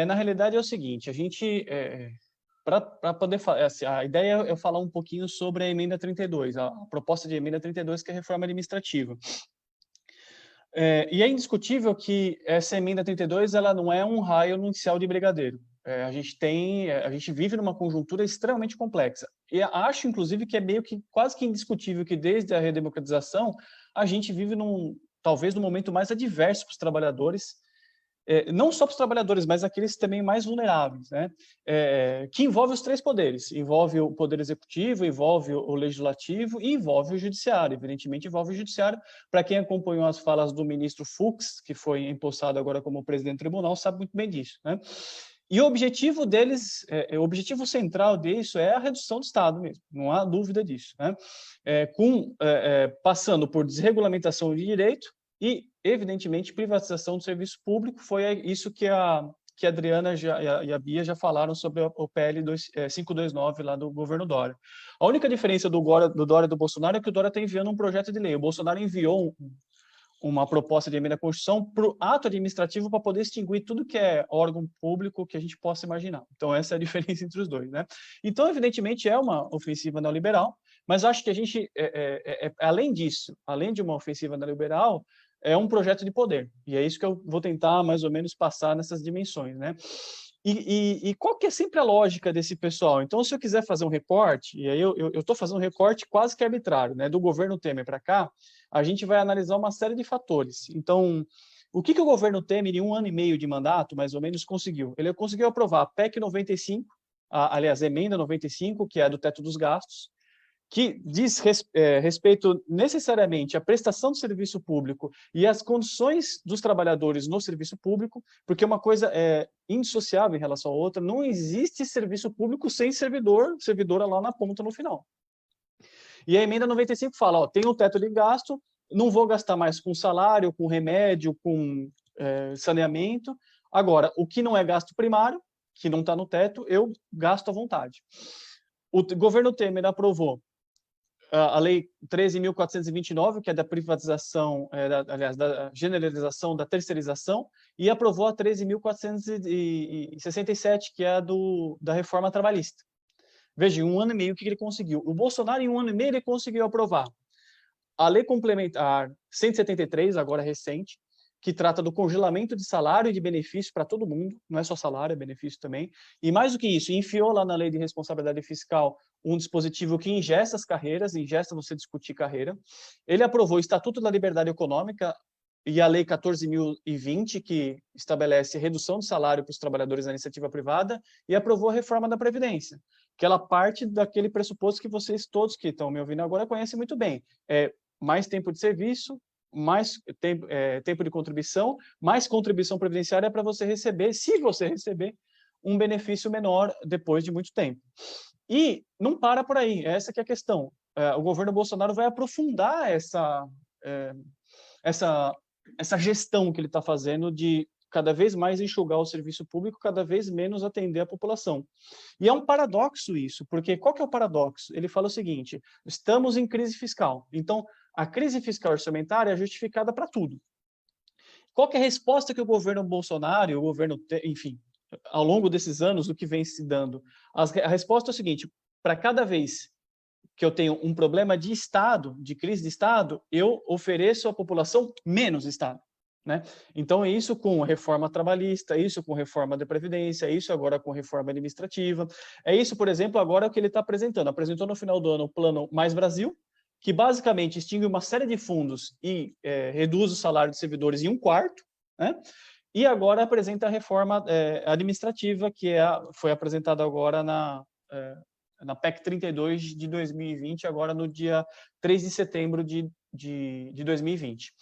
Na realidade é o seguinte, a gente, para poder falar, assim, a ideia é eu falar um pouquinho sobre a emenda 32, a proposta de emenda 32, que é a reforma administrativa. E é indiscutível que essa emenda 32 ela não é um raio no céu de brigadeiro. A gente vive numa conjuntura extremamente complexa. E acho, inclusive, que é meio que quase que indiscutível que desde a redemocratização a gente vive talvez no momento mais adverso para os trabalhadores, não só para os trabalhadores, mas aqueles também mais vulneráveis, né? Que envolve os três poderes. Envolve o poder executivo, envolve o legislativo e envolve o judiciário. Evidentemente, envolve o judiciário. Para quem acompanhou as falas do ministro Fux, que foi empossado agora como presidente do tribunal, sabe muito bem disso, né? E o objetivo deles, o objetivo central disso é a redução do Estado mesmo, não há dúvida disso, né? Passando por desregulamentação de direito e, evidentemente, privatização do serviço público. Foi isso que a Adriana e a Bia já falaram sobre o PL 529 lá do governo Dória. A única diferença do Dória e do Bolsonaro é que o Dória está enviando um projeto de lei. O Bolsonaro enviou uma proposta de emenda à Constituição para o ato administrativo para poder extinguir tudo que é órgão público que a gente possa imaginar. Então, essa é a diferença entre os dois, né? Então, evidentemente, é uma ofensiva neoliberal, mas acho que a gente, além disso, além de uma ofensiva neoliberal, é um projeto de poder. E é isso que eu vou tentar, mais ou menos, passar nessas dimensões, né? E qual que é sempre a lógica desse pessoal? Então, se eu quiser fazer um recorte, e aí eu estou fazendo um recorte quase que arbitrário, né? Do governo Temer para cá, a gente vai analisar uma série de fatores. Então, o que o governo Temer, em 1 ano e meio de mandato, mais ou menos, conseguiu? Ele conseguiu aprovar a PEC 95, aliás, a emenda 95, que é a do teto dos gastos, que diz respeito necessariamente à prestação do serviço público e às condições dos trabalhadores no serviço público, porque uma coisa é indissociável em relação à outra. Não existe serviço público sem servidora lá na ponta no final. E a emenda 95 fala, ó, tem um teto de gasto, não vou gastar mais com salário, com remédio, com saneamento. Agora, o que não é gasto primário, que não está no teto, eu gasto à vontade. O governo Temer aprovou a Lei 13.429, que é da privatização, aliás, da generalização da terceirização, e aprovou a 13.467, que é da reforma trabalhista. Veja, em 1 ano e meio, o que ele conseguiu? O Bolsonaro, em 1 ano e meio, ele conseguiu aprovar a Lei Complementar 173, agora recente, que trata do congelamento de salário e de benefício para todo mundo, não é só salário, é benefício também. E mais do que isso, enfiou lá na Lei de Responsabilidade Fiscal um dispositivo que ingesta as carreiras, ingesta você discutir carreira. Ele aprovou o Estatuto da Liberdade Econômica e a Lei 14.020, que estabelece redução de salário para os trabalhadores da iniciativa privada, e aprovou a reforma da Previdência, que ela parte daquele pressuposto que vocês todos que estão me ouvindo agora conhecem muito bem. Mais tempo de serviço, mais tempo de contribuição, mais contribuição previdenciária para você receber, se você receber, um benefício menor depois de muito tempo. E não para por aí, essa que é a questão. O governo Bolsonaro vai aprofundar essa gestão que ele está fazendo de cada vez mais enxugar o serviço público, cada vez menos atender a população. E é um paradoxo isso, porque qual que é o paradoxo? Ele fala o seguinte, estamos em crise fiscal, então a crise fiscal orçamentária é justificada para tudo. Qual que é a resposta que o governo Bolsonaro, o governo, enfim, ao longo desses anos, o que vem se dando? A resposta é o seguinte, para cada vez que eu tenho um problema de Estado, de crise de Estado, eu ofereço à população menos Estado, né? Então, é isso com reforma trabalhista, isso com reforma da Previdência, isso agora com reforma administrativa. É isso, por exemplo, agora que ele está apresentando. Apresentou no final do ano o Plano Mais Brasil, que basicamente extingue uma série de fundos e reduz o salário de servidores em 1/4, né? E agora apresenta a reforma administrativa, que foi apresentada agora na PEC 32 de 2020, agora no dia 3 de setembro de 2020.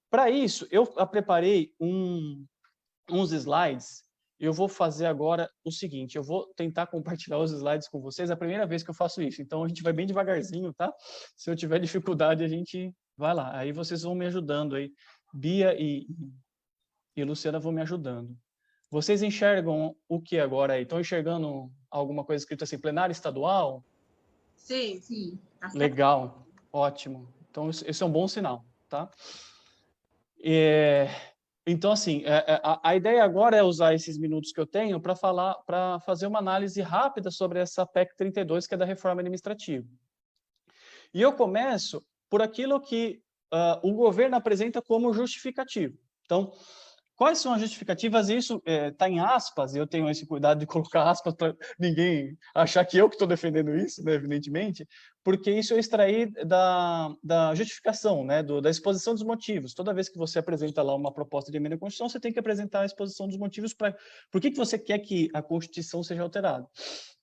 Para isso, eu preparei uns slides. Eu vou fazer agora o seguinte, eu vou tentar compartilhar os slides com vocês, é a primeira vez que eu faço isso, então a gente vai bem devagarzinho, tá? Se eu tiver dificuldade, a gente vai lá. Aí vocês vão me ajudando aí. Bia e Luciana vão me ajudando. Vocês enxergam o que agora aí? Estão enxergando alguma coisa escrita assim, plenário estadual? Sim, sim. Legal, ótimo. Então, esse é um bom sinal, tá? Então, assim, a ideia agora é usar esses minutos que eu tenho para fazer uma análise rápida sobre essa PEC 32, que é da reforma administrativa. E eu começo por aquilo que o governo apresenta como justificativo. Então, quais são as justificativas? Isso está em aspas, e eu tenho esse cuidado de colocar aspas para ninguém achar que eu que estou defendendo isso, né, evidentemente, porque isso eu extraí da justificação, né, da exposição dos motivos. Toda vez que você apresenta lá uma proposta de emenda à Constituição, você tem que apresentar a exposição dos motivos para por que você quer que a Constituição seja alterada.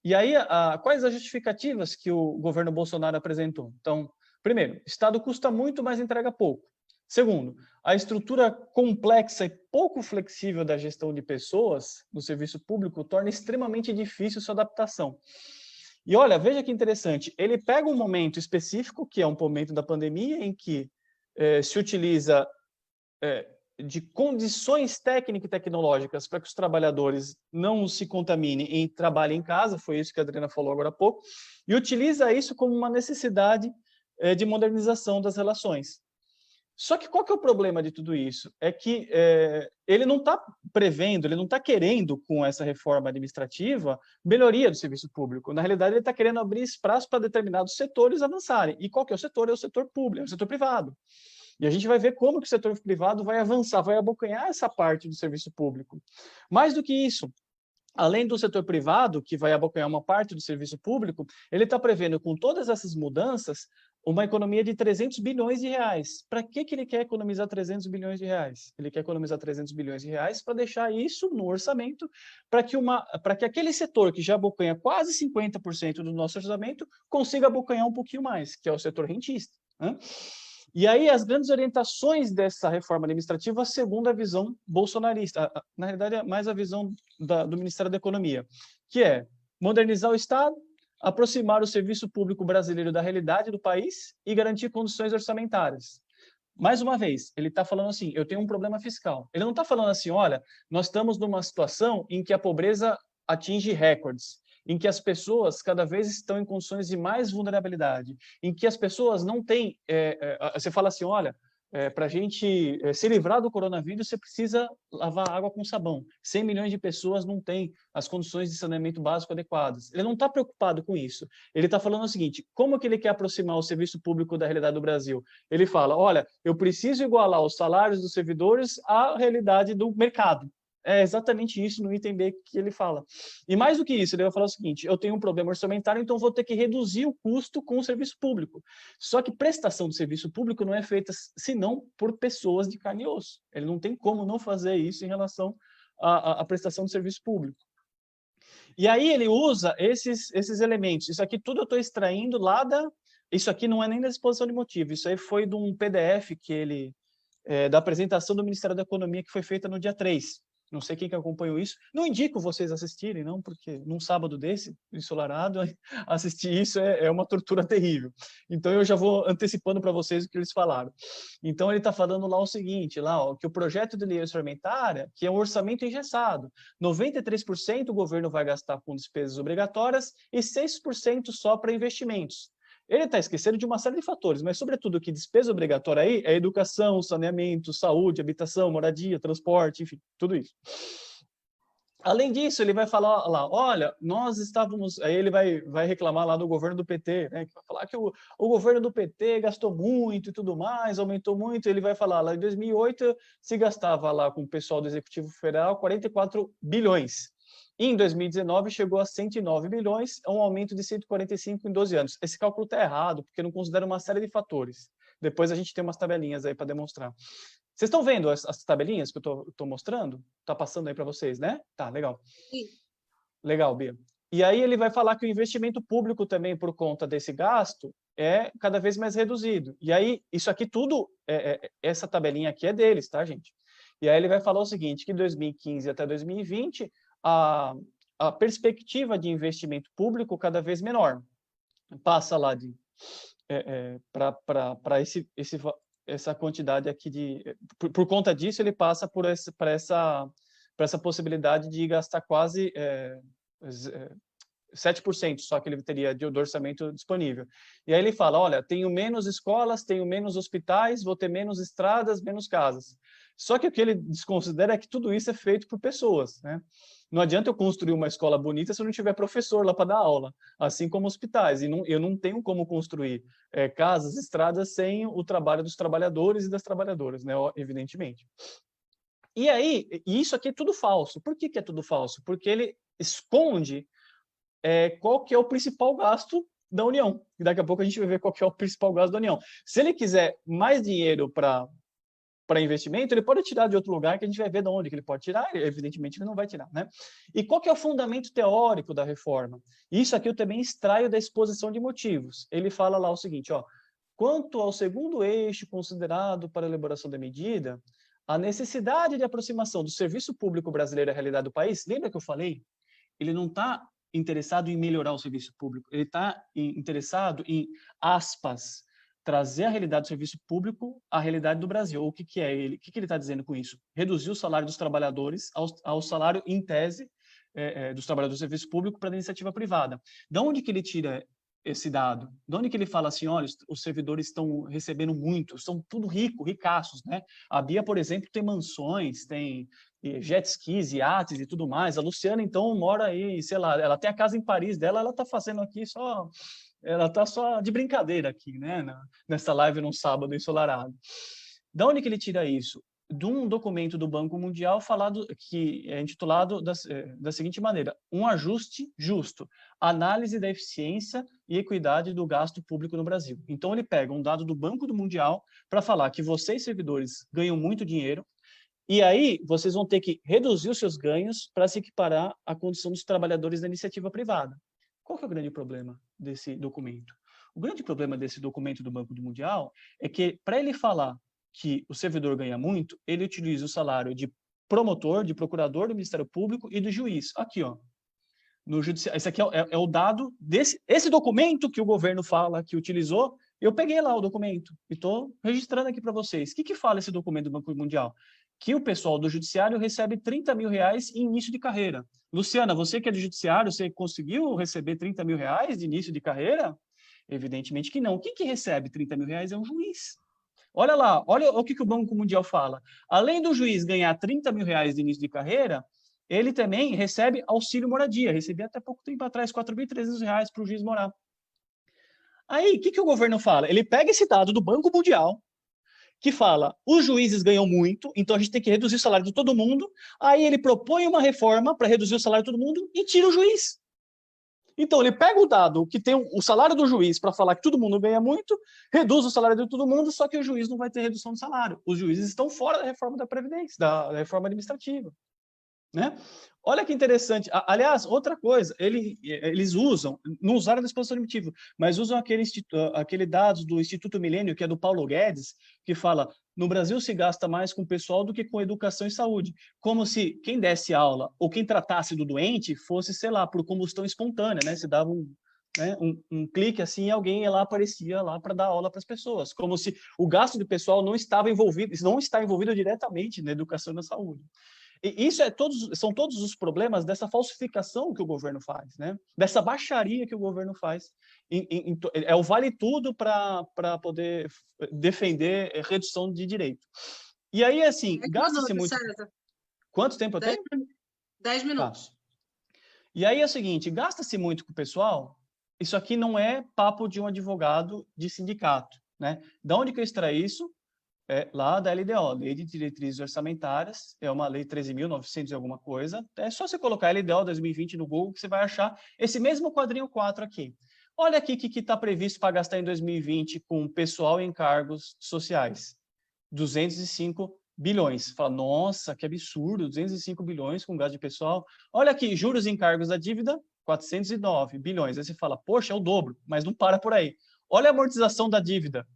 E aí, quais as justificativas que o governo Bolsonaro apresentou? Então, primeiro, o Estado custa muito, mas entrega pouco. Segundo, a estrutura complexa e pouco flexível da gestão de pessoas no serviço público torna extremamente difícil sua adaptação. E olha, veja que interessante, ele pega um momento específico, que é um momento da pandemia, em que se utiliza de condições técnicas e tecnológicas para que os trabalhadores não se contaminem e trabalhem em casa, foi isso que a Adriana falou agora há pouco, e utiliza isso como uma necessidade de modernização das relações. Só que qual que é o problema de tudo isso? É que ele não está prevendo, ele não está querendo, com essa reforma administrativa, melhoria do serviço público. Na realidade, ele está querendo abrir espaço para determinados setores avançarem. E qual que é o setor? É o setor público, é o setor privado. E a gente vai ver como que o setor privado vai avançar, vai abocanhar essa parte do serviço público. Mais do que isso, além do setor privado, que vai abocanhar uma parte do serviço público, ele está prevendo, com todas essas mudanças, uma economia de 300 bilhões de reais. Para que ele quer economizar 300 bilhões de reais? Ele quer economizar 300 bilhões de reais para deixar isso no orçamento, para que aquele setor que já abocanha quase 50% do nosso orçamento consiga abocanhar um pouquinho mais, que é o setor rentista, né? E aí, as grandes orientações dessa reforma administrativa, segundo a visão bolsonarista, na realidade, é mais a visão do Ministério da Economia, que é modernizar o Estado, aproximar o serviço público brasileiro da realidade do país e garantir condições orçamentárias. Mais uma vez, ele está falando assim, eu tenho um problema fiscal. Ele não está falando assim, olha, nós estamos numa situação em que a pobreza atinge recordes, em que as pessoas cada vez estão em condições de mais vulnerabilidade, em que as pessoas não têm... você fala assim, olha, para a gente se livrar do coronavírus, você precisa lavar água com sabão. 100 milhões de pessoas não têm as condições de saneamento básico adequadas. Ele não está preocupado com isso. Ele está falando o seguinte, como que ele quer aproximar o serviço público da realidade do Brasil? Ele fala, olha, eu preciso igualar os salários dos servidores à realidade do mercado. É exatamente isso no item B que ele fala. E mais do que isso, ele vai falar o seguinte, eu tenho um problema orçamentário, então vou ter que reduzir o custo com o serviço público. Só que prestação do serviço público não é feita senão por pessoas de carne e osso. Ele não tem como não fazer isso em relação à prestação do serviço público. E aí ele usa esses elementos. Isso aqui tudo eu estou extraindo lá Isso aqui não é nem da exposição de motivo, isso aí foi de um PDF que ele... da apresentação do Ministério da Economia que foi feita no dia 3. Não sei quem que acompanhou isso. Não indico vocês assistirem, não, porque num sábado desse, ensolarado, assistir isso é uma tortura terrível. Então, eu já vou antecipando para vocês o que eles falaram. Então, ele está falando lá o seguinte, lá, ó, que o projeto de lei orçamentária, que é um orçamento engessado, 93% o governo vai gastar com despesas obrigatórias e 6% só para investimentos. Ele está esquecendo de uma série de fatores, mas, sobretudo, que despesa obrigatória aí é educação, saneamento, saúde, habitação, moradia, transporte, enfim, tudo isso. Além disso, ele vai falar lá, olha, nós estávamos... Aí ele vai reclamar lá do governo do PT, né? Que vai falar que o governo do PT gastou muito e tudo mais, aumentou muito. Ele vai falar lá, em 2008, se gastava lá com o pessoal do Executivo Federal 44 bilhões. Em 2019, chegou a 109 bilhões, um aumento de 145 em 12 anos. Esse cálculo está errado, porque não considera uma série de fatores. Depois a gente tem umas tabelinhas aí para demonstrar. Vocês estão vendo as tabelinhas que eu estou mostrando? Está passando aí para vocês, né? Tá, legal. Sim. Legal, Bia. E aí ele vai falar que o investimento público também, por conta desse gasto, é cada vez mais reduzido. E aí, isso aqui tudo, essa tabelinha aqui é deles, tá, gente? E aí ele vai falar o seguinte, que de 2015 até 2020, a perspectiva de investimento público cada vez menor. Passa lá para essa quantidade aqui de... Por conta disso, ele passa para essa possibilidade de gastar quase 7% só que ele teria do orçamento disponível. E aí ele fala, olha, tenho menos escolas, tenho menos hospitais, vou ter menos estradas, menos casas. Só que o que ele desconsidera é que tudo isso é feito por pessoas, né? Não adianta eu construir uma escola bonita se eu não tiver professor lá para dar aula, assim como hospitais. E eu não tenho como construir casas, estradas, sem o trabalho dos trabalhadores e das trabalhadoras, né? Evidentemente. E aí, isso aqui é tudo falso. Por que é tudo falso? Porque ele esconde qual que é o principal gasto da União. E daqui a pouco a gente vai ver qual que é o principal gasto da União. Se ele quiser mais dinheiro para investimento, ele pode tirar de outro lugar, que a gente vai ver de onde que ele pode tirar, evidentemente ele não vai tirar, né? E qual que é o fundamento teórico da reforma? Isso aqui eu também extraio da exposição de motivos. Ele fala lá o seguinte, ó, quanto ao segundo eixo considerado para a elaboração da medida, a necessidade de aproximação do serviço público brasileiro à realidade do país, lembra que eu falei? Ele não está interessado em melhorar o serviço público, ele está interessado em, aspas, trazer a realidade do serviço público à realidade do Brasil. O que é ele? O que ele está dizendo com isso? Reduzir o salário dos trabalhadores ao salário, em tese, dos trabalhadores do serviço público para a iniciativa privada. De onde que ele tira esse dado? De onde que ele fala assim, olha, os servidores estão recebendo muito, são tudo ricaços, né? A Bia, por exemplo, tem mansões, tem jet skis, iates e tudo mais. A Luciana, então, mora aí, sei lá, ela tem a casa em Paris dela, ela está fazendo aqui só... Ela está só de brincadeira aqui, né? Nessa live num sábado ensolarado. Da onde que ele tira isso? De um documento do Banco Mundial falado, que é intitulado da seguinte maneira: um ajuste justo, análise da eficiência e equidade do gasto público no Brasil. Então ele pega um dado do Banco do Mundial para falar que vocês, servidores, ganham muito dinheiro, e aí vocês vão ter que reduzir os seus ganhos para se equiparar à condição dos trabalhadores da iniciativa privada. Qual que é o grande problema desse documento? O grande problema desse documento do Banco Mundial é que, para ele falar que o servidor ganha muito, ele utiliza o salário de promotor, de procurador do Ministério Público e do juiz. Aqui, ó, no judiciário. Esse aqui é o dado esse documento que o governo fala que utilizou. Eu peguei lá o documento e estou registrando aqui para vocês. O que fala esse documento do Banco Mundial? Que o pessoal do judiciário recebe 30 mil reais em início de carreira. Luciana, você que é do judiciário, você conseguiu receber 30 mil reais de início de carreira? Evidentemente que não. Quem que recebe 30 mil reais é um juiz. Olha lá, olha o que o Banco Mundial fala. Além do juiz ganhar 30 mil reais de início de carreira, ele também recebe auxílio moradia. Recebia até pouco tempo atrás, 4.300 reais para o juiz morar. Aí, o que o governo fala? Ele pega esse dado do Banco Mundial, que fala, os juízes ganham muito, então a gente tem que reduzir o salário de todo mundo. Aí ele propõe uma reforma para reduzir o salário de todo mundo e tira o juiz. Então ele pega o dado que tem o salário do juiz para falar que todo mundo ganha muito, reduz o salário de todo mundo, só que o juiz não vai ter redução de salário. Os juízes estão fora da reforma da Previdência, da reforma administrativa. Né? Olha que interessante. Aliás, outra coisa, eles usam, não usaram a disposição limitiva, mas usam aquele dados do Instituto Milênio, que é do Paulo Guedes, que fala, no Brasil se gasta mais com pessoal do que com educação e saúde. Como se quem desse aula ou quem tratasse do doente fosse, sei lá, por combustão espontânea, né? Se dava um clique assim e alguém ia lá, aparecia lá para dar aula para as pessoas. Como se o gasto de pessoal não está envolvido diretamente na educação e na saúde. E isso são todos os problemas dessa falsificação que o governo faz, né? Dessa baixaria que o governo faz. É o vale tudo para poder defender redução de direito. E aí, assim, gasta-se muito... César. Quanto tempo eu tenho? 10 minutos. Tá. E aí é o seguinte, gasta-se muito com o pessoal, isso aqui não é papo de um advogado de sindicato, né? Da onde que eu extraí isso? Lá da LDO, Lei de Diretrizes Orçamentárias, é uma lei 13.900 e alguma coisa. É só você colocar LDO 2020 no Google que você vai achar esse mesmo quadrinho 4 aqui. Olha aqui o que está previsto para gastar em 2020 com pessoal e encargos sociais. 205 bilhões. Fala, nossa, que absurdo, 205 bilhões com gasto de pessoal. Olha aqui, juros e encargos da dívida, 409 bilhões. Aí você fala, poxa, é o dobro, mas não para por aí. Olha a amortização da dívida.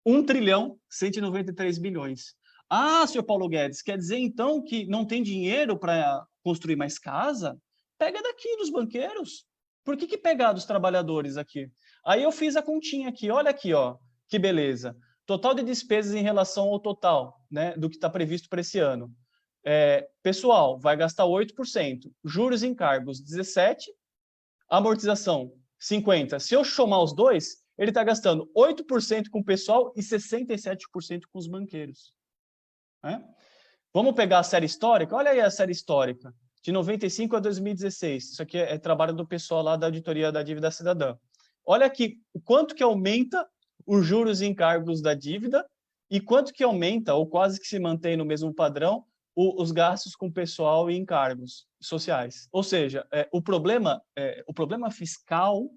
1.193 bilhões. Ah, senhor Paulo Guedes, quer dizer então que não tem dinheiro para construir mais casa? Pega daqui dos banqueiros. Por que pegar dos trabalhadores aqui? Aí eu fiz a continha aqui, olha aqui, ó, que beleza. Total de despesas em relação ao total, né, do que está previsto para esse ano. Pessoal, vai gastar 8%. Juros e encargos, 17%. Amortização, 50%. Se eu somar os dois, ele está gastando 8% com o pessoal e 67% com os banqueiros. Né? Vamos pegar a série histórica? Olha aí a série histórica, de 95 a 2016. Isso aqui é trabalho do pessoal lá da Auditoria da Dívida Cidadã. Olha aqui o quanto que aumenta os juros e encargos da dívida e quanto que aumenta, ou quase que se mantém no mesmo padrão, os gastos com pessoal e encargos sociais. Ou seja, o problema fiscal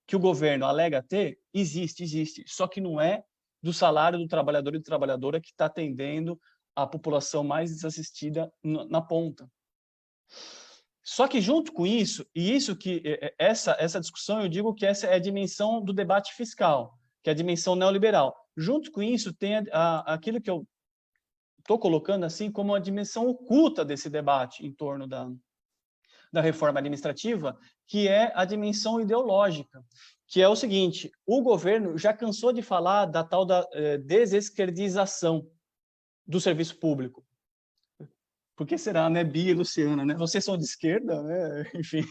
que o governo alega ter, existe, só que não é do salário do trabalhador e da trabalhadora que está atendendo a população mais desassistida na ponta. Só que junto com isso, e isso que essa discussão, eu digo que essa é a dimensão do debate fiscal, que é a dimensão neoliberal. Junto com isso, tem aquilo que eu estou colocando assim como a dimensão oculta desse debate em torno da reforma administrativa, que é a dimensão ideológica, que é o seguinte: o governo já cansou de falar da tal da desesquerdização do serviço público. Por que será, né, Bia e Luciana, né? Vocês são de esquerda, né? Enfim,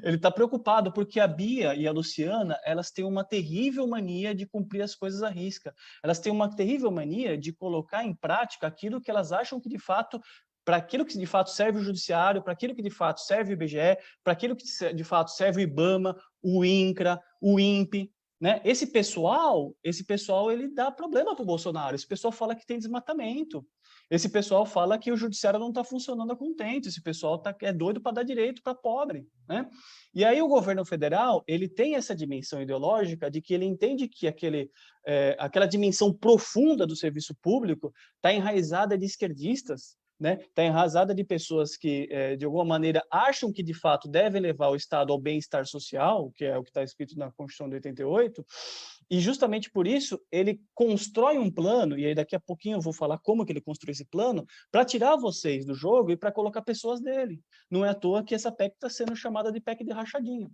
ele está preocupado porque a Bia e a Luciana, elas têm uma terrível mania de cumprir as coisas à risca. Elas têm uma terrível mania de colocar em prática aquilo que elas acham que, de fato, para aquilo que de fato serve o judiciário, para aquilo que de fato serve o IBGE, para aquilo que de fato serve o IBAMA, o INCRA, o INPE, né? Esse pessoal, ele dá problema para o Bolsonaro. Esse pessoal fala que tem desmatamento. Esse pessoal fala que o judiciário não está funcionando a contento. Esse pessoal é doido para dar direito para pobre, né? E aí o governo federal, ele tem essa dimensão ideológica de que ele entende que aquela dimensão profunda do serviço público está enraizada de esquerdistas, né? Está enraizada de pessoas que, de alguma maneira, acham que, de fato, devem levar o Estado ao bem-estar social, que é o que está escrito na Constituição de 88, e justamente por isso ele constrói um plano, e aí daqui a pouquinho eu vou falar como que ele construiu esse plano, para tirar vocês do jogo e para colocar pessoas dele. Não é à toa que essa PEC está sendo chamada de PEC de rachadinha.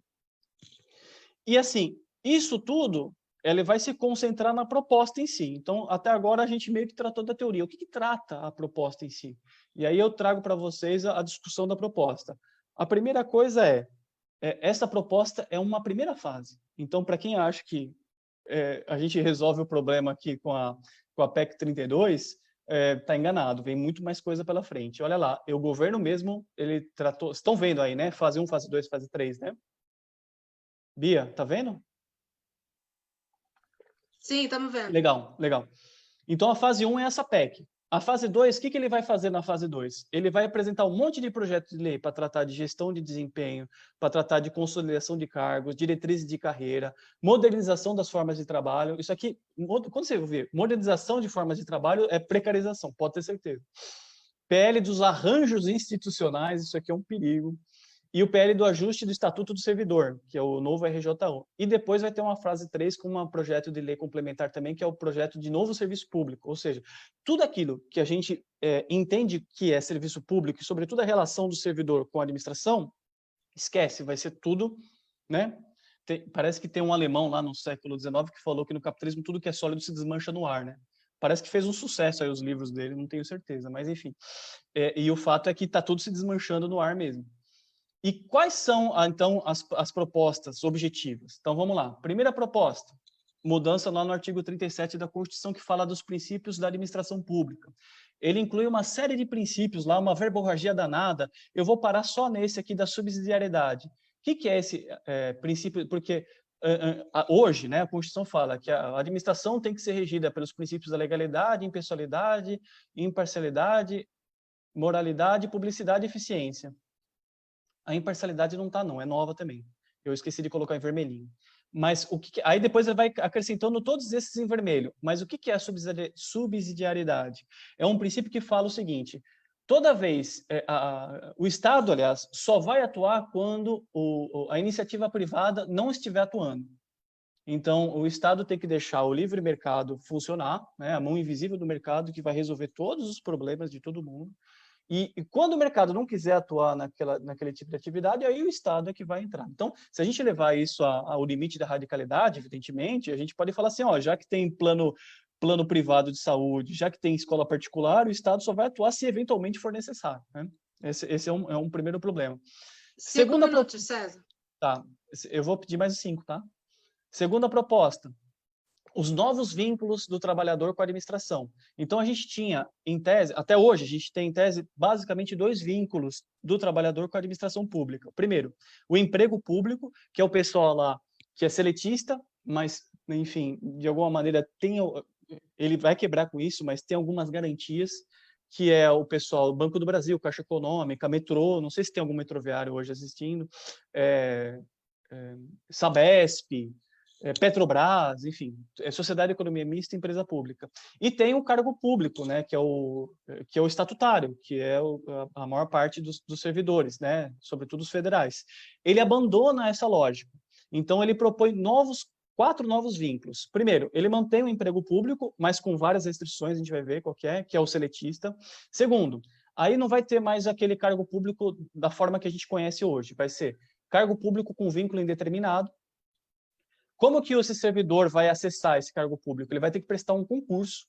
E assim, isso tudo ele vai se concentrar na proposta em si. Então, até agora, a gente meio que tratou da teoria. O que trata a proposta em si? E aí eu trago para vocês a discussão da proposta. A primeira coisa essa proposta é uma primeira fase. Então, para quem acha que a gente resolve o problema aqui com a PEC 32, está enganado, vem muito mais coisa pela frente. Olha lá, o governo mesmo, ele tratou... Estão vendo aí, né? Fase 1, fase 2, fase 3, né? Bia, tá vendo? Sim, estamos vendo. Legal. Então, a fase 1 é essa PEC. A fase 2, o que ele vai fazer na fase 2? Ele vai apresentar um monte de projetos de lei para tratar de gestão de desempenho, para tratar de consolidação de cargos, diretrizes de carreira, modernização das formas de trabalho. Isso aqui, quando você ver modernização de formas de trabalho, é precarização, pode ter certeza. PL dos arranjos institucionais, isso aqui é um perigo. E o PL do ajuste do Estatuto do Servidor, que é o novo RJU. E depois vai ter uma fase 3 com um projeto de lei complementar também, que é o projeto de novo serviço público. Ou seja, tudo aquilo que a gente entende que é serviço público, e sobretudo a relação do servidor com a administração, esquece, vai ser tudo, né? Parece que tem um alemão lá no século XIX que falou que no capitalismo tudo que é sólido se desmancha no ar, né? Parece que fez um sucesso aí os livros dele, não tenho certeza, mas enfim. E o fato é que está tudo se desmanchando no ar mesmo. E quais são, então, as propostas objetivas? Então, vamos lá. Primeira proposta, mudança lá no artigo 37 da Constituição, que fala dos princípios da administração pública. Ele inclui uma série de princípios lá, uma verborragia danada. Eu vou parar só nesse aqui da subsidiariedade. O que é esse princípio? Porque hoje, né, a Constituição fala que a administração tem que ser regida pelos princípios da legalidade, impessoalidade, imparcialidade, moralidade, publicidade e eficiência. A imparcialidade não está, não, é nova também. Eu esqueci de colocar em vermelhinho. Mas aí depois ele vai acrescentando todos esses em vermelho. Mas o que é a subsidiariedade? É um princípio que fala o seguinte: toda vez, o Estado, aliás, só vai atuar quando a iniciativa privada não estiver atuando. Então, o Estado tem que deixar o livre mercado funcionar, né, a mão invisível do mercado que vai resolver todos os problemas de todo mundo. E quando o mercado não quiser atuar naquele tipo de atividade, aí o Estado é que vai entrar. Então, se a gente levar isso ao limite da radicalidade, evidentemente, a gente pode falar assim, ó, já que tem plano privado de saúde, já que tem escola particular, o Estado só vai atuar se eventualmente for necessário, né? Esse é um primeiro problema. Cinco minutos, César. Tá, eu vou pedir mais 5, tá? Segunda proposta, os novos vínculos do trabalhador com a administração. Então, a gente tinha, em tese, até hoje, a gente tem, em tese, basicamente 2 vínculos do trabalhador com a administração pública. Primeiro, o emprego público, que é o pessoal lá que é seletista, mas, enfim, de alguma maneira, ele vai quebrar com isso, mas tem algumas garantias, que é o pessoal do Banco do Brasil, Caixa Econômica, metrô, não sei se tem algum metroviário hoje assistindo, Sabesp, Petrobras, enfim, Sociedade de Economia Mista e Empresa Pública. E tem o cargo público, né, que é o estatutário, que é a maior parte dos servidores, né, sobretudo os federais. Ele abandona essa lógica. Então, ele propõe 4 novos vínculos. Primeiro, ele mantém o emprego público, mas com várias restrições, a gente vai ver qual que é o seletista. Segundo, aí não vai ter mais aquele cargo público da forma que a gente conhece hoje, vai ser cargo público com vínculo indeterminado. Como que esse servidor vai acessar esse cargo público? Ele vai ter que prestar um concurso.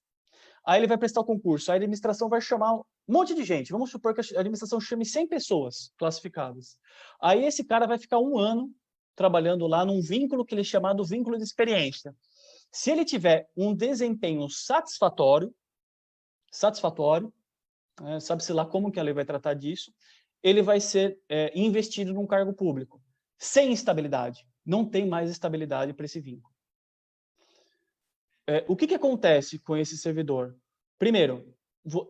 Aí ele vai prestar o concurso. A administração vai chamar um monte de gente. Vamos supor que a administração chame 100 pessoas classificadas. Aí esse cara vai ficar 1 ano trabalhando lá num vínculo que ele é chamado vínculo de experiência. Se ele tiver um desempenho satisfatório, sabe-se lá como que a lei vai tratar disso, ele vai ser investido num cargo público. Sem estabilidade. Não tem mais estabilidade para esse vínculo. O que acontece com esse servidor? Primeiro,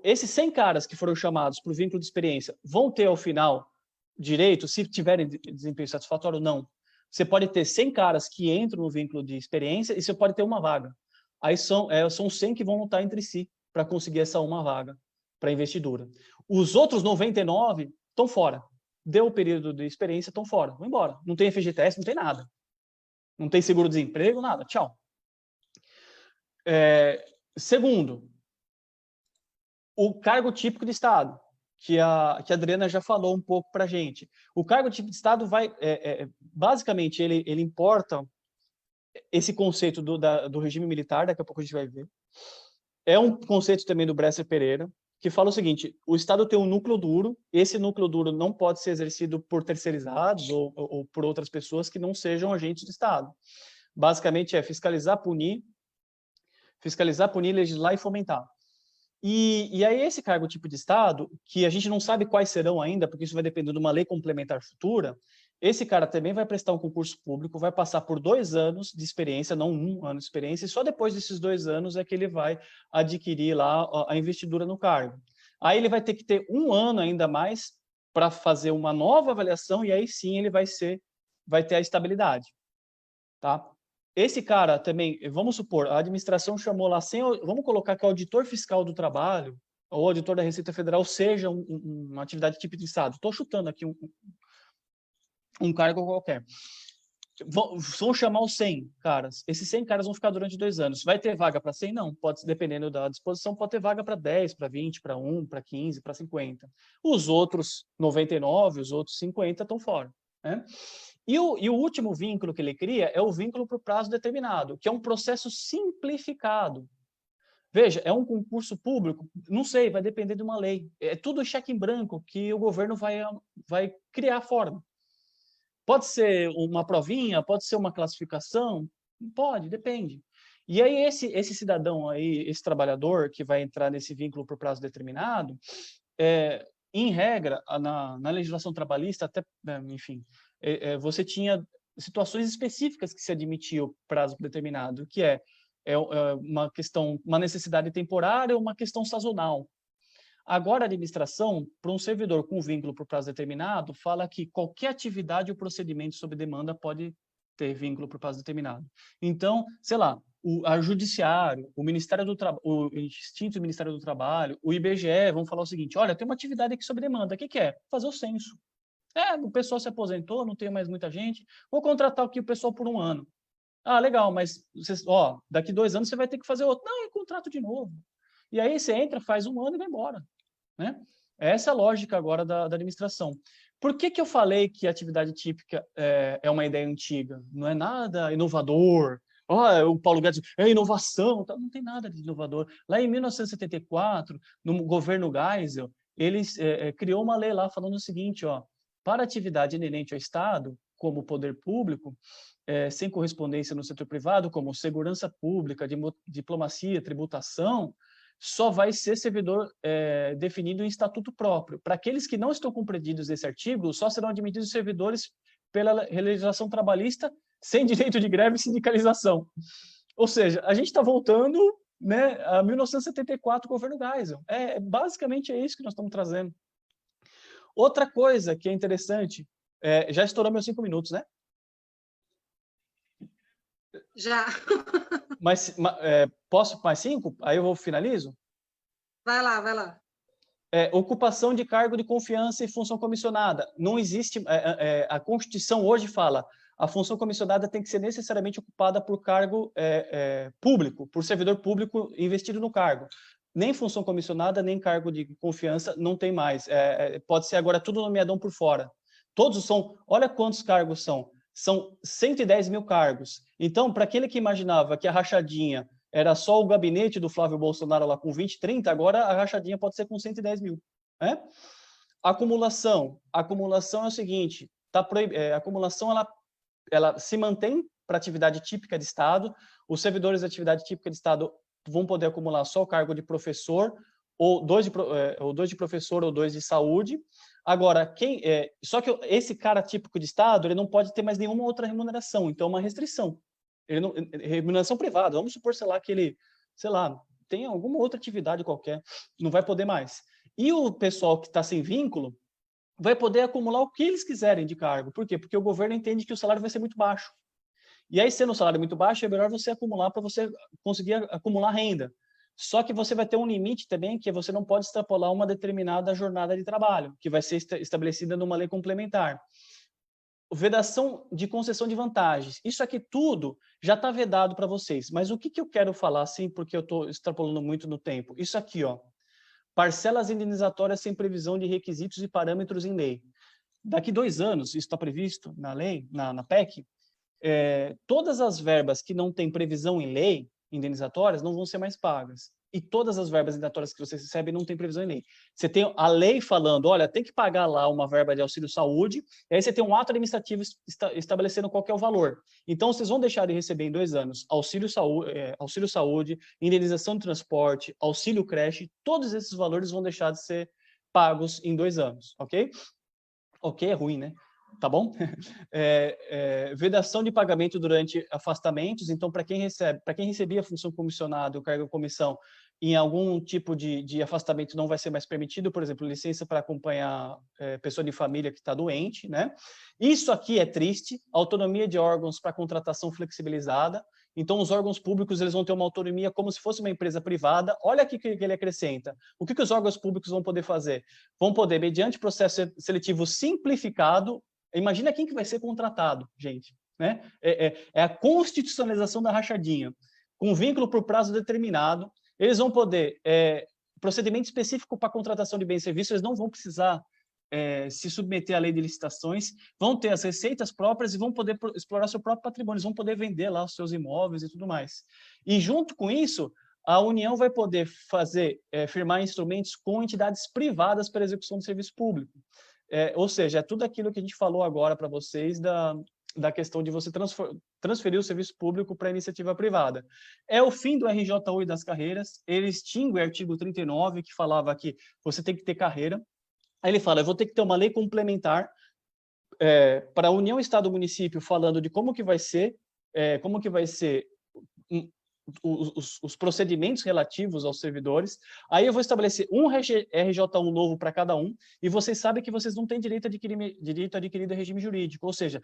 esses 100 caras que foram chamados para o vínculo de experiência vão ter, ao final, direito, se tiverem desempenho satisfatório ou não. Você pode ter 100 caras que entram no vínculo de experiência e você pode ter uma vaga. Aí são 100 que vão lutar entre si para conseguir essa uma vaga para investidura. Os outros 99 estão fora. Deu o período de experiência, estão fora, vão embora. Não tem FGTS, não tem nada. Não tem seguro-desemprego, nada. Tchau. Segundo, o cargo típico de Estado, que a Adriana já falou um pouco para a gente. O cargo típico de Estado vai, basicamente, ele importa esse conceito do regime militar, daqui a pouco a gente vai ver. É um conceito também do Bresser Pereira, que fala o seguinte: o Estado tem um núcleo duro, esse núcleo duro não pode ser exercido por terceirizados ou por outras pessoas que não sejam agentes do Estado. Basicamente é fiscalizar, punir, legislar e fomentar. E aí esse cargo tipo de Estado, que a gente não sabe quais serão ainda, porque isso vai depender de uma lei complementar futura, esse cara também vai prestar um concurso público, vai passar por 2 anos de experiência, não 1 ano de experiência, e só depois desses 2 anos é que ele vai adquirir lá a investidura no cargo. Aí ele vai ter que ter 1 ano ainda mais para fazer uma nova avaliação, e aí sim ele vai ter a estabilidade. Tá? Esse cara também, vamos supor, a administração chamou lá, vamos colocar que o auditor fiscal do trabalho, ou o auditor da Receita Federal seja uma atividade tipo de Estado. Estou chutando aqui um cargo qualquer. Vão chamar os 100 caras. Esses 100 caras vão ficar durante 2 anos. Vai ter vaga para 100? Não. Pode, dependendo da disposição, pode ter vaga para 10, para 20, para 1, para 15, para 50. Os outros 99, os outros 50 estão fora. Né? E o último vínculo que ele cria é o vínculo por prazo determinado, que é um processo simplificado. Veja, é um concurso público, não sei, vai depender de uma lei. É tudo cheque em branco que o governo vai criar a forma. Pode ser uma provinha, pode ser uma classificação, pode, depende. E aí esse cidadão aí, esse trabalhador que vai entrar nesse vínculo por prazo determinado, em regra, na legislação trabalhista, até, enfim, você tinha situações específicas que se admitia o prazo determinado, que é uma necessidade temporária ou uma questão sazonal. Agora, a administração, para um servidor com vínculo por prazo determinado, fala que qualquer atividade ou procedimento sob demanda pode ter vínculo por prazo determinado. Então, sei lá, o Judiciário, o Ministério do Trabalho, o extinto Ministério do Trabalho, o IBGE vão falar o seguinte: olha, tem uma atividade aqui sob demanda, o que é? Fazer o censo. O pessoal se aposentou, não tem mais muita gente, vou contratar aqui o pessoal por 1 ano. Ah, legal, mas daqui 2 anos você vai ter que fazer outro. Não, contrato de novo. E aí você entra, faz 1 ano e vai embora. Né? Essa é a lógica agora da administração. Por que eu falei que a atividade típica é uma ideia antiga? Não é nada inovador. O Paulo Guedes, é inovação. Não tem nada de inovador. Lá em 1974, no governo Geisel, eles criou uma lei lá falando o seguinte: para atividade inerente ao Estado, como poder público, sem correspondência no setor privado, como segurança pública, diplomacia, tributação, só vai ser servidor definido em estatuto próprio. Para aqueles que não estão compreendidos desse artigo, só serão admitidos servidores pela legislação trabalhista sem direito de greve e sindicalização. Ou seja, a gente está voltando, né, a 1974, governo Geisel. Basicamente é isso que nós estamos trazendo. Outra coisa que é interessante, já estourou meus 5 minutos, né? Já. Mas posso mais 5? Aí eu finalizo? Vai lá, vai lá. Ocupação de cargo de confiança e função comissionada. Não existe... a Constituição hoje fala a função comissionada tem que ser necessariamente ocupada por cargo público, por servidor público investido no cargo. Nem função comissionada, nem cargo de confiança não tem mais. Pode ser agora tudo nomeadão por fora. Todos são... Olha quantos cargos são. São 110 mil cargos. Então, para aquele que imaginava que a rachadinha era só o gabinete do Flávio Bolsonaro lá com 20, 30, agora a rachadinha pode ser com 110 mil. Né? Acumulação. Acumulação é o seguinte, a acumulação ela se mantém para atividade típica de Estado, os servidores de atividade típica de Estado vão poder acumular só o cargo de professor, ou 2 de professor ou 2 de saúde. Agora, só que esse cara típico de Estado, ele não pode ter mais nenhuma outra remuneração, então é uma restrição. Remuneração privada, vamos supor, sei lá, que ele, tem alguma outra atividade qualquer, não vai poder mais. E o pessoal que está sem vínculo vai poder acumular o que eles quiserem de cargo. Por quê? Porque o governo entende que o salário vai ser muito baixo. E aí, sendo um salário muito baixo, é melhor você acumular para você conseguir acumular renda. Só que você vai ter um limite também, que você não pode extrapolar uma determinada jornada de trabalho, que vai ser estabelecida numa lei complementar. Vedação de concessão de vantagens. Isso aqui tudo já está vedado para vocês. Mas o que eu quero falar, assim, porque eu estou extrapolando muito no tempo? Isso aqui, ó. Parcelas indenizatórias sem previsão de requisitos e parâmetros em lei. Daqui 2 anos, isso está previsto na lei, na PEC, todas as verbas que não têm previsão em lei, indenizatórias, não vão ser mais pagas. E todas as verbas indenizatórias que vocês recebem não tem previsão em lei. Você tem a lei falando, olha, tem que pagar lá uma verba de auxílio-saúde, e aí você tem um ato administrativo estabelecendo qual que é o valor. Então, vocês vão deixar de receber em 2 anos auxílio-saúde, indenização de transporte, auxílio-creche, todos esses valores vão deixar de ser pagos em 2 anos, ok? Ok, é ruim, né? Tá bom? Vedação de pagamento durante afastamentos. Então, para quem recebia a função comissionada, o cargo de comissão, em algum tipo de afastamento não vai ser mais permitido, por exemplo, licença para acompanhar pessoa de família que está doente, né? Isso aqui é triste, autonomia de órgãos para contratação flexibilizada. Então, os órgãos públicos eles vão ter uma autonomia como se fosse uma empresa privada. Olha aqui que ele acrescenta. O que os órgãos públicos vão poder fazer? Vão poder, mediante processo seletivo simplificado. Imagina quem que vai ser contratado, gente. Né? É a constitucionalização da rachadinha. Com vínculo por prazo determinado, eles vão poder, procedimento específico para contratação de bens e serviços, eles não vão precisar se submeter à lei de licitações, vão ter as receitas próprias e vão poder explorar seu próprio patrimônio, eles vão poder vender lá os seus imóveis e tudo mais. E junto com isso, a União vai poder firmar instrumentos com entidades privadas para execução do serviço público. Ou seja, é tudo aquilo que a gente falou agora para vocês da questão de você transferir o serviço público para a iniciativa privada. É o fim do RJU e das carreiras, ele extingue o artigo 39, que falava que você tem que ter carreira. Aí ele fala, eu vou ter que ter uma lei complementar para a União, Estado e Município, falando de como que vai ser os procedimentos relativos aos servidores. Aí eu vou estabelecer um RJ1 novo para cada um, e vocês sabem que vocês não têm direito adquirido a regime jurídico, ou seja,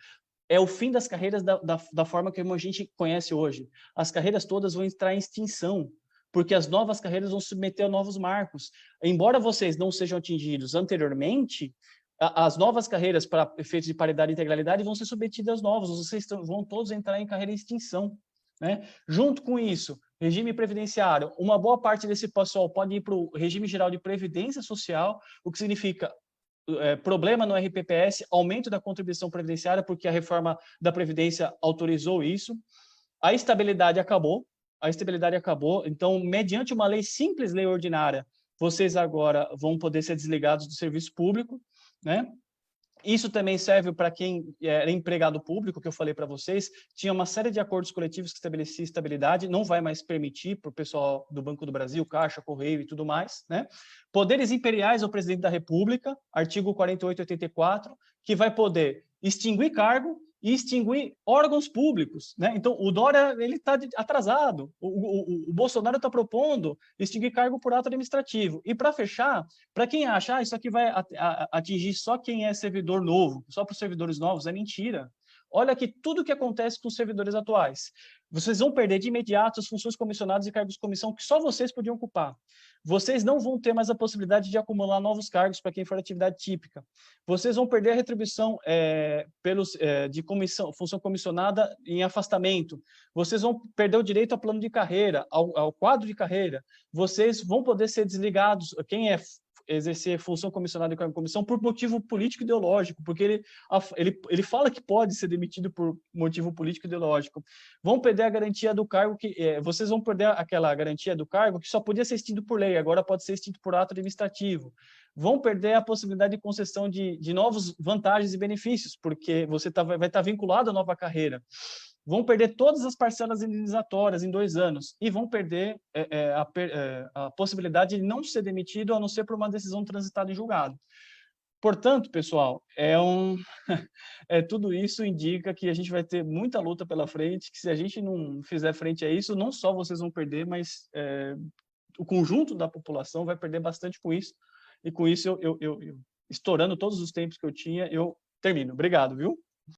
é o fim das carreiras da forma que a gente conhece hoje. As carreiras todas vão entrar em extinção, porque as novas carreiras vão se submeter a novos marcos. Embora vocês não sejam atingidos anteriormente, as novas carreiras para efeitos de paridade e integralidade vão ser submetidas às novas, vocês vão todos entrar em carreira em extinção. Né? Junto com isso, regime previdenciário, uma boa parte desse pessoal pode ir para o regime geral de previdência social, o que significa problema no RPPS, aumento da contribuição previdenciária, porque a reforma da Previdência autorizou isso. A estabilidade acabou, então, mediante uma lei simples, lei ordinária, vocês agora vão poder ser desligados do serviço público, né? Isso também serve para quem era empregado público, que eu falei para vocês, tinha uma série de acordos coletivos que estabelecia estabilidade, não vai mais permitir para o pessoal do Banco do Brasil, Caixa, Correio e tudo mais, né? Poderes imperiais ao presidente da República, artigo 48 e 84, que vai poder extinguir cargo e extinguir órgãos públicos, né? Então, o Dória, ele está atrasado, o Bolsonaro está propondo extinguir cargo por ato administrativo. E, para fechar, para quem acha, isso aqui vai atingir só quem é servidor novo, só para os servidores novos, é mentira. Olha aqui tudo o que acontece com os servidores atuais. Vocês vão perder de imediato as funções comissionadas e cargos de comissão que só vocês podiam ocupar. Vocês não vão ter mais a possibilidade de acumular novos cargos para quem for atividade típica. Vocês vão perder a retribuição de função comissionada em afastamento. Vocês vão perder o direito ao plano de carreira, ao quadro de carreira. Vocês vão poder ser desligados. Quem exercer função comissionada e cargo de comissão por motivo político ideológico, porque ele fala que pode ser demitido por motivo político ideológico. Vão perder a garantia do cargo vocês vão perder aquela garantia do cargo que só podia ser extinto por lei, agora pode ser extinto por ato administrativo. Vão perder a possibilidade de concessão de novas vantagens e benefícios, porque você vai estar vinculado à nova carreira. Vão perder todas as parcelas indenizatórias em 2 anos e vão perder a possibilidade de não ser demitido, a não ser por uma decisão transitada em julgado. Portanto, pessoal, tudo isso indica que a gente vai ter muita luta pela frente, que se a gente não fizer frente a isso, não só vocês vão perder, mas o conjunto da população vai perder bastante com isso. E com isso, eu estourando todos os tempos que eu tinha, eu termino. Obrigado, viu?